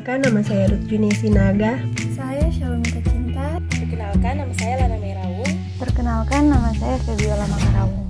Perkenalkan, nama saya Ruth Juni Sinaga. Saya Shalomita Cinta. Perkenalkan, nama saya Lana Merawung. Perkenalkan, nama saya Febiola Makarawung.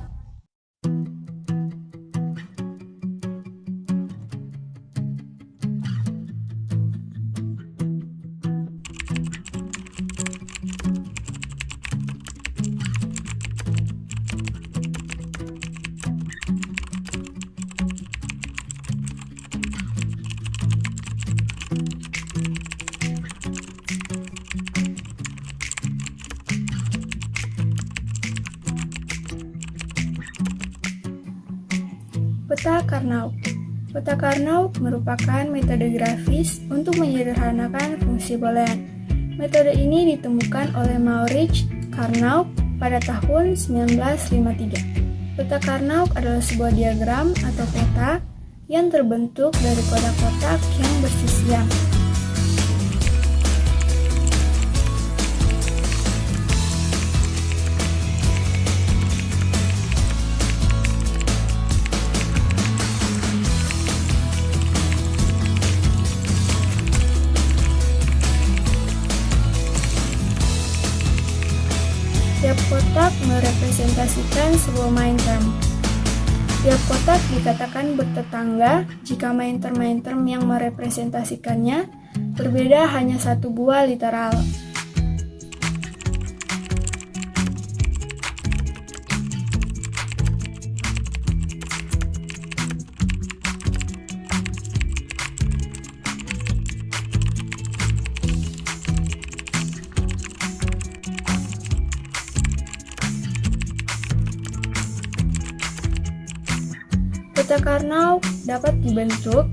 Peta Karnaug. Peta Karnaug merupakan metode grafis untuk menyederhanakan fungsi boolean. Metode ini ditemukan oleh Maurits Karnaug pada tahun 1953. Peta Karnaug adalah sebuah diagram atau peta yang terbentuk dari kotak-kotak yang bersisian. Tiap kotak merepresentasikan sebuah main term. Tiap kotak dikatakan bertetangga jika main term yang merepresentasikannya berbeda hanya satu buah literal. Peta Karnaug dapat dibentuk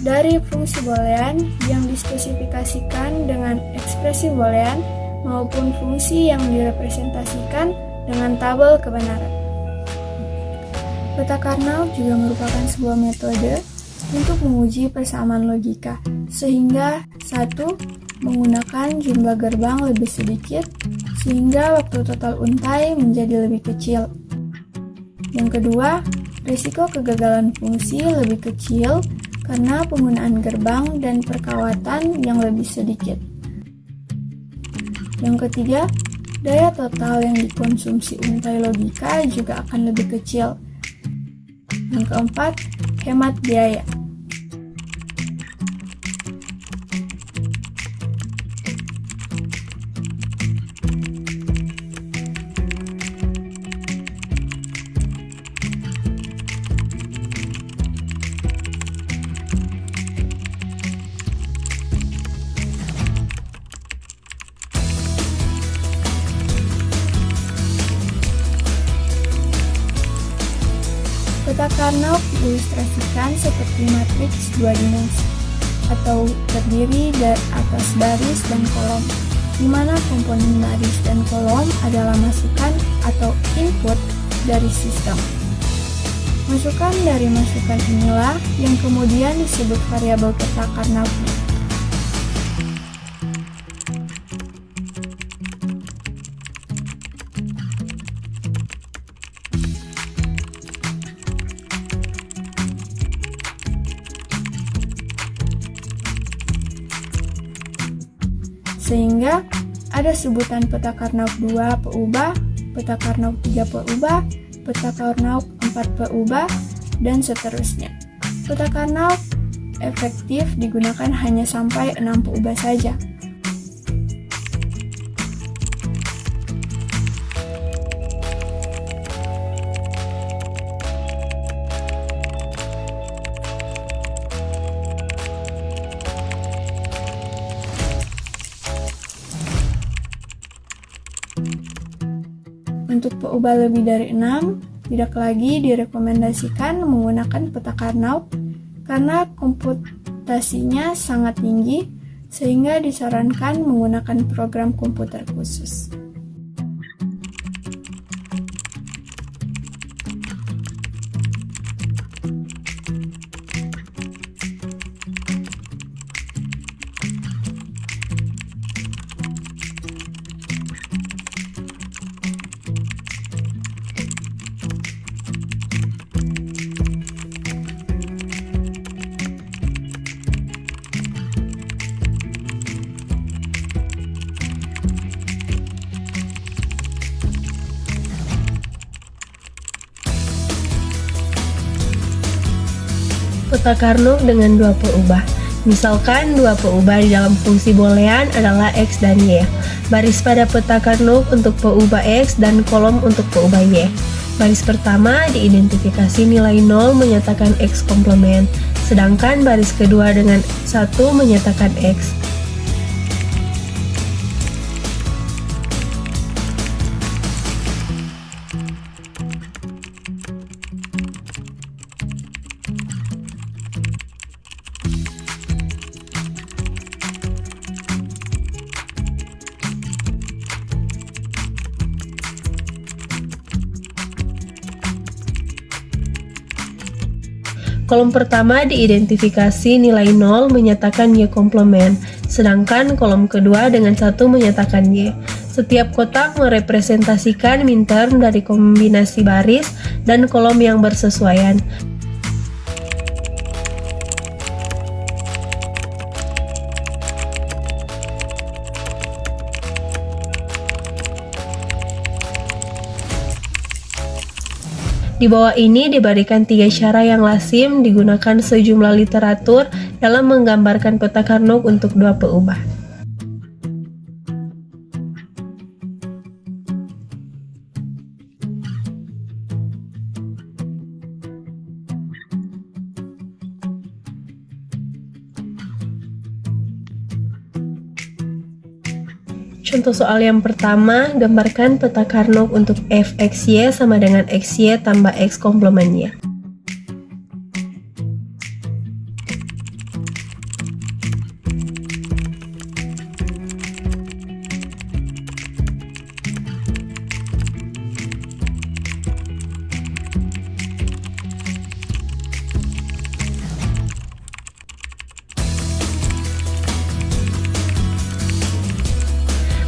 dari fungsi boolean yang dispesifikasikan dengan ekspresi boolean maupun fungsi yang direpresentasikan dengan tabel kebenaran. Peta Karnaug juga merupakan sebuah metode untuk menguji persamaan logika, sehingga satu, menggunakan jumlah gerbang lebih sedikit, sehingga waktu total untai menjadi lebih kecil. Yang kedua, risiko kegagalan fungsi lebih kecil karena penggunaan gerbang dan perkawatan yang lebih sedikit. Yang ketiga, daya total yang dikonsumsi untai logika juga akan lebih kecil. Yang keempat, hemat biaya. Peta Karnaug diilustrasikan seperti matriks dua dimensi, atau terdiri dari atas baris dan kolom, di mana komponen baris dan kolom adalah masukan atau input dari sistem. Masukan dari masukan inilah yang kemudian disebut variabel peta Karnaug. Sehingga ada sebutan peta Karnaug 2 peubah, peta Karnaug 3 peubah, peta Karnaug 4 peubah, dan seterusnya. Peta Karnaug efektif digunakan hanya sampai 6 peubah saja. Untuk peubah lebih dari 6, tidak lagi direkomendasikan menggunakan peta Karnaug karena komputasinya sangat tinggi, sehingga disarankan menggunakan program komputer khusus. peta Carnot dengan dua peubah. Misalkan dua peubah di dalam fungsi boolean adalah X dan Y. Baris pada peta Carnot untuk peubah X dan kolom untuk peubah Y. Baris pertama diidentifikasi nilai 0 menyatakan X komplement, sedangkan baris kedua dengan 1 menyatakan X. Kolom pertama diidentifikasi nilai 0 menyatakan Y komplement, sedangkan kolom kedua dengan 1 menyatakan Y. Setiap kotak merepresentasikan minterm dari kombinasi baris dan kolom yang bersesuaian. Di bawah ini diberikan 3 cara yang lazim digunakan sejumlah literatur dalam menggambarkan peta Carnot untuk dua peubah. Contoh soal yang pertama, gambarkan peta Carnot untuk fxy sama dengan xy tambah x komplement y.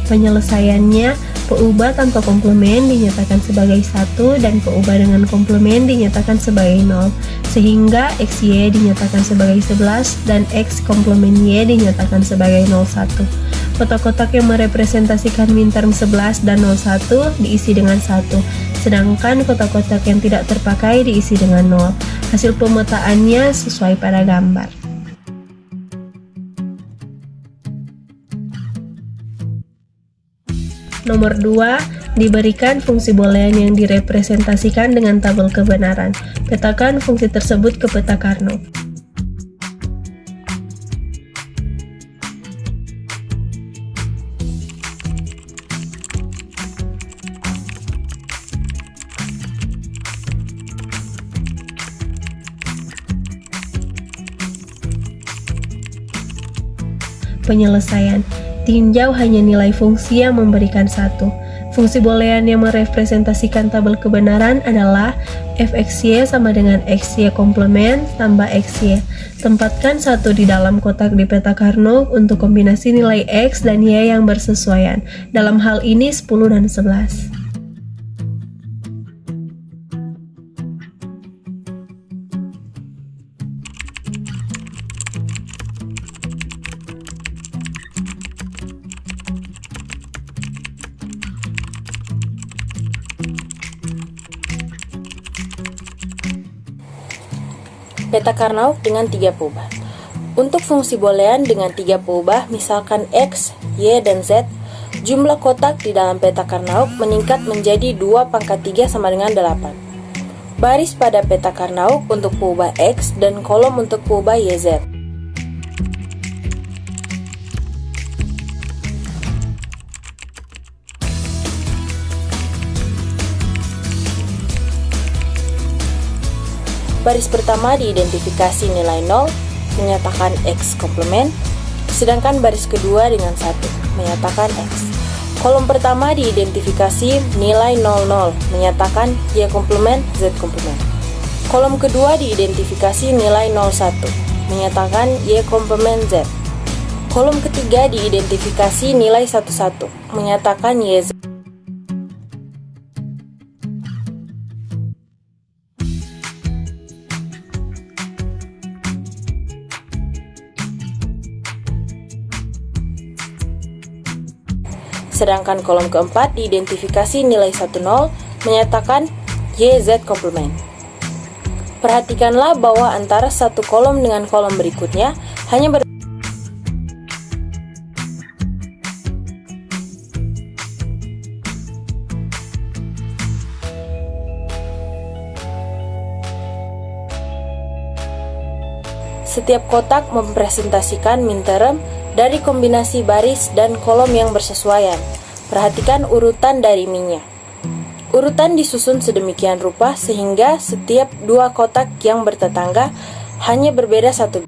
Penyelesaiannya, peubah tanpa komplement dinyatakan sebagai 1 dan peubah dengan komplement dinyatakan sebagai 0, sehingga XY dinyatakan sebagai 11 dan X komplement Y dinyatakan sebagai 01. Kotak-kotak yang merepresentasikan minterm 11 dan 01 diisi dengan 1, sedangkan kotak-kotak yang tidak terpakai diisi dengan 0. Hasil pemetaannya sesuai pada gambar. Nomor 2, diberikan fungsi boolean yang direpresentasikan dengan tabel kebenaran. Petakan fungsi tersebut ke peta Carnot. Penyelesaian. Tinjau hanya nilai fungsi yang memberikan 1. Fungsi boolean yang merepresentasikan tabel kebenaran adalah fxy sama dengan xy komplement tambah xy. Tempatkan 1 di dalam kotak di peta Carnot untuk kombinasi nilai x dan y yang bersesuaian. Dalam hal ini 10 dan 11. Peta Carnot dengan 3 peubah. Untuk fungsi boolean dengan 3 peubah, misalkan X, Y, dan Z, jumlah kotak di dalam peta Carnot meningkat menjadi 2 pangkat 3 sama dengan 8. Baris pada peta Carnot untuk peubah X dan kolom untuk peubah YZ. Baris pertama diidentifikasi nilai 0, menyatakan X komplement, sedangkan baris kedua dengan 1, menyatakan X. Kolom pertama diidentifikasi nilai 00, menyatakan Y komplement, Z komplement. Kolom kedua diidentifikasi nilai 01, menyatakan Y komplement Z. Kolom ketiga diidentifikasi nilai 11, menyatakan YZ. Sedangkan kolom keempat diidentifikasi nilai 10, menyatakan YZ komplement. Perhatikanlah bahwa antara satu kolom dengan kolom berikutnya hanya Setiap kotak mempresentasikan minterem dari kombinasi baris dan kolom yang bersesuaian. Perhatikan urutan dari minnya. Urutan disusun sedemikian rupa sehingga setiap dua kotak yang bertetangga hanya berbeda satu.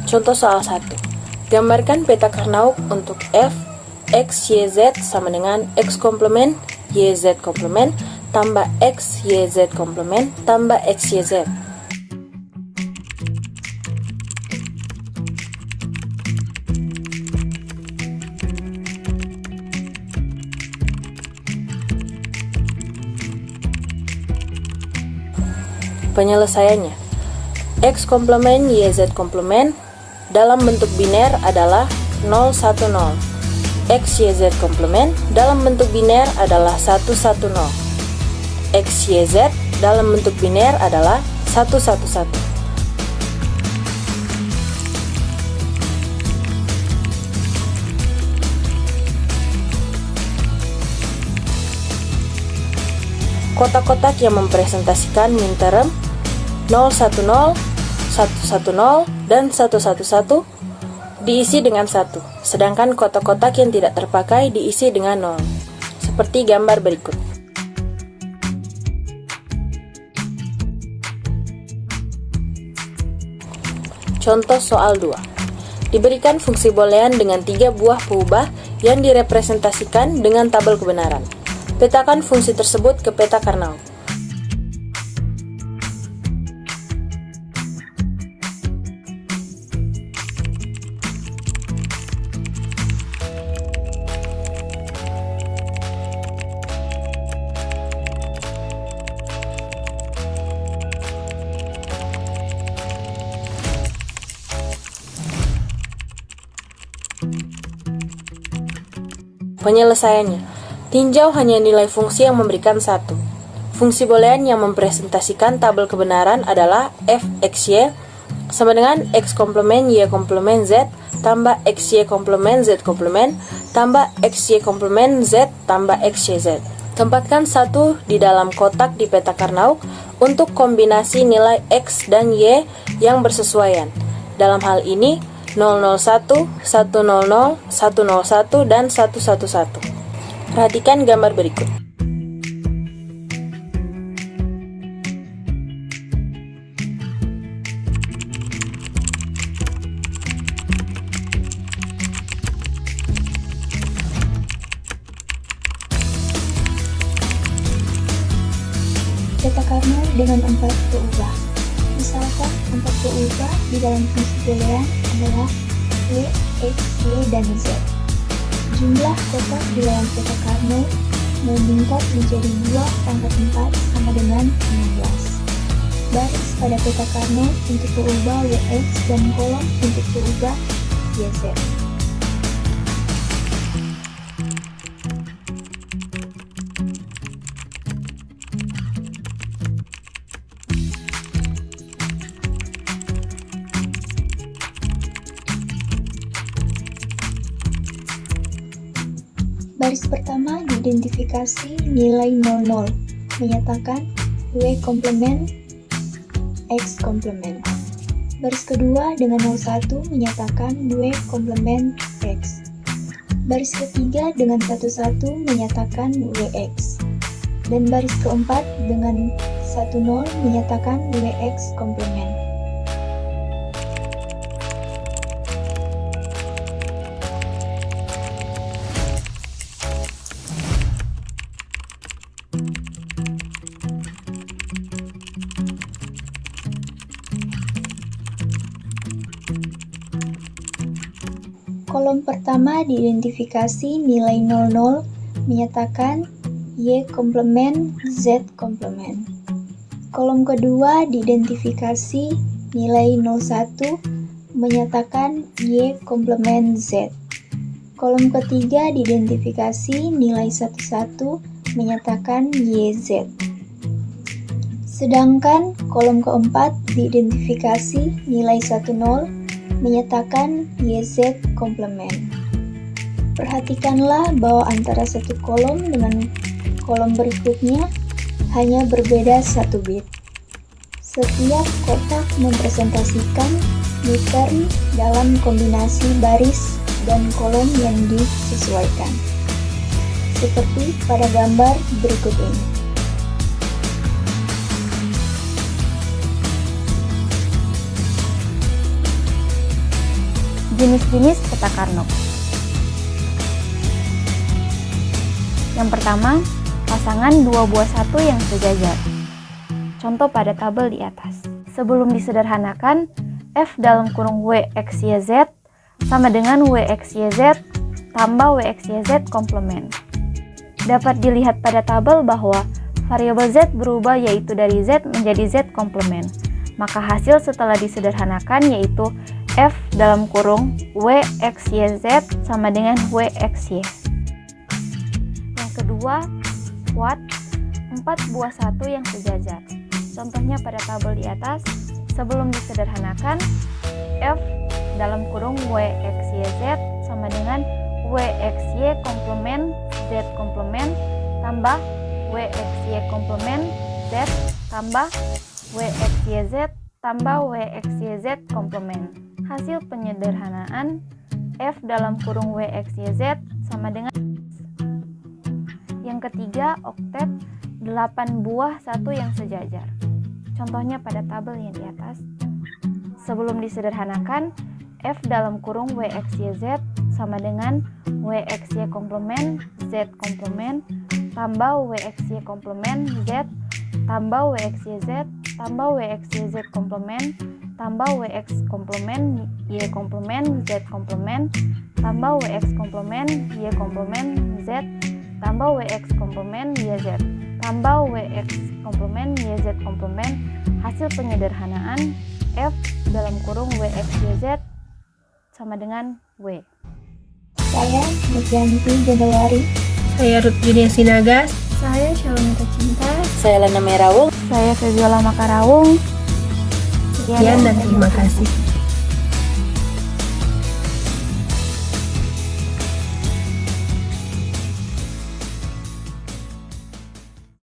Contoh soal 1. Gambarkan peta Carnot untuk f x, y, z sama dengan x komplement, y, z komplement, tambah x, y, z komplement, tambah x, y, z. Penyelesaiannya, x komplement, y, z komplement dalam bentuk biner adalah 0, 1, 0. X, Y, Z komplement dalam bentuk biner adalah 1, 1, 0. X, Y, Z dalam bentuk biner adalah 1, 1, 1. Kotak-kotak yang mempresentasikan minterem 0, 1, 0, 110 dan 111 diisi dengan 1, sedangkan kotak-kotak yang tidak terpakai diisi dengan 0, seperti gambar berikut. Contoh soal 2. Diberikan fungsi boolean dengan 3 buah peubah yang direpresentasikan dengan tabel kebenaran. Petakan fungsi tersebut ke peta Carnot. Penyelesaiannya, tinjau hanya nilai fungsi yang memberikan 1. Fungsi boolean yang mempresentasikan tabel kebenaran adalah f x y sama dengan x komplement y komplement z tambah x y komplement z komplement tambah x y komplement z tambah x y z. Tempatkan 1 di dalam kotak di peta Carnot untuk kombinasi nilai x dan y yang bersesuaian. Dalam hal ini 001, 100, 101, dan 111. Perhatikan gambar berikut. Peta Carnot dengan 4 peubah. Misalkan 4 peubah di dalam fungsi boolean adalah y, x, y, dan z. Jumlah kotak di dalam peta Carnot meningkat menjadi 2 pangkat 4 sama dengan 16. Baris pada peta Carnot untuk peubah yx dan kolom untuk peubah yz. Baris pertama diidentifikasi nilai 00, menyatakan y komplement, x komplement. Baris kedua dengan 01 menyatakan y komplement x. Baris ketiga dengan 11 menyatakan yx. Dan baris keempat dengan 10 menyatakan yx komplement. Kolom pertama diidentifikasi nilai 00 menyatakan y komplement, z komplement. Kolom kedua diidentifikasi nilai 01 menyatakan Y komplement Z. Kolom ketiga diidentifikasi nilai 11 menyatakan YZ. Sedangkan kolom keempat diidentifikasi nilai 10 menyatakan YZ komplement. Perhatikanlah bahwa antara satu kolom dengan kolom berikutnya hanya berbeda 1 bit. Setiap kotak mempresentasikan midterm dalam kombinasi baris dan kolom yang disesuaikan, seperti pada gambar berikut ini. Jenis-jenis peta Carnot. Yang pertama, pasangan dua buah satu yang sejajar. Contoh pada tabel di atas. Sebelum disederhanakan, F dalam kurung W X Y Z sama dengan W X Y Z tambah W X Y Z komplement. Dapat dilihat pada tabel bahwa variabel Z berubah yaitu dari Z menjadi Z komplement. Maka hasil setelah disederhanakan yaitu F dalam kurung W X Y Z sama dengan W X Y. Yang kedua, kuat 4 buah satu yang sejajar. Contohnya pada tabel di atas, sebelum disederhanakan, F dalam kurung W X Y Z sama dengan W X Y komplement Z komplement tambah W X Y komplement Z tambah W X Y Z tambah W X Y Z komplement. Hasil penyederhanaan F dalam kurung W X Y Z sama dengan. Yang ketiga, oktet 8 buah satu yang sejajar. Contohnya pada tabel yang di atas. Sebelum disederhanakan, F dalam kurung W X Y Z sama dengan W X Y komplement Z komplement tambah W X Y komplement Z tambah W X Y Z tambah W X Y Z komplement tambah W X komplement Y komplement Z komplement tambah W X komplement Y komplement Z tambah W X komplement Y Z tambah W X komplement Y Z komplement. Hasil penyederhanaan F dalam kurung W X Y Z sama dengan W. Saya Nurjanti Januari. Saya Ruth Junia Sinaga. Saya Shalomita Cinta. Saya Lana Merawung. Saya Febiola Makarawung. Sekian dan terima kasih.